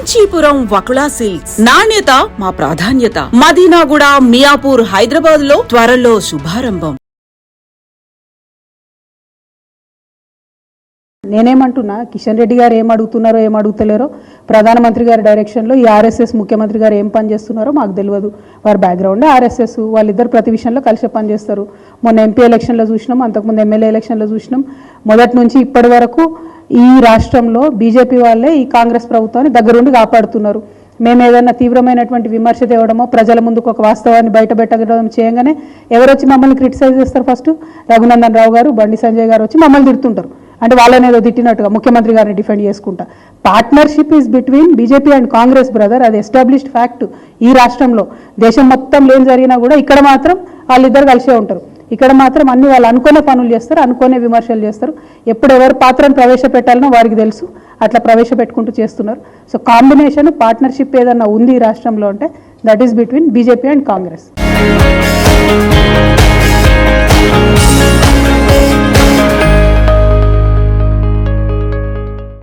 Kanchipuram Vakula silks, నాణ్యత మా ప్రాధాన్యత. మదీనాగూడ, మియాపూర్, హైదరాబాద్ లో త్వరలో శుభారంభం. నేనేమంటున్నా, కిషన్ రెడ్డి గారు ఏం అడుగుతున్నారో ఏం అడుగుతలేరో, ప్రధానమంత్రి గారి డైరెక్షన్లో ఈ ఆర్ఎస్ఎస్ ముఖ్యమంత్రి గారు ఏం పని చేస్తున్నారో మాకు తెలియదు. వారి బ్యాక్గ్రౌండ్ ఆర్ఎస్ఎస్, వాళ్ళిద్దరు ప్రతి విషయంలో కలిసి పనిచేస్తారు. మొన్న ఎంపీ ఎలక్షన్లో చూసినాం, అంతకుముందు ఎమ్మెల్యే ఎలక్షన్లో చూసినాం. మొదటి నుంచి ఇప్పటి వరకు ఈ రాష్ట్రంలో బీజేపీ వాళ్ళే ఈ కాంగ్రెస్ ప్రభుత్వాన్ని దగ్గరుండి కాపాడుతున్నారు. మేము ఏదైనా తీవ్రమైనటువంటి విమర్శ తేవడమో, ప్రజల ముందుకు ఒక వాస్తవాన్ని బయటపెట్టడం చేయగానే ఎవరు వచ్చి మమ్మల్ని క్రిటిసైజ్ చేస్తారు? ఫస్ట్ రఘునందన్ రావు గారు, బండి సంజయ్ గారు వచ్చి మమ్మల్ని తిడుతుంటారు. అంటే వాళ్ళని ఏదో తిట్టినట్టుగా ముఖ్యమంత్రి గారిని డిఫెండ్ చేసుకుంటా. Partnership is between BJP and Congress brother. అది ఎస్టాబ్లిష్డ్ ఫ్యాక్ట్. ఈ రాష్ట్రంలో దేశం మొత్తం ఏం జరిగినా కూడా ఇక్కడ మాత్రం వాళ్ళిద్దరు కలిసే ఉంటారు. ఇక్కడ మాత్రం అన్ని వాళ్ళు అనుకునే పనులు చేస్తారు, అనుకునే విమర్శలు చేస్తారు. ఎప్పుడు ఎవరు పాత్రను ప్రవేశపెట్టాలనో వారికి తెలుసు, అట్లా ప్రవేశపెట్టుకుంటూ చేస్తున్నారు. సో కాంబినేషన్ పార్ట్నర్షిప్ ఏదన్నా ఉంది ఈ రాష్ట్రంలో అంటే that is between BJP and Congress.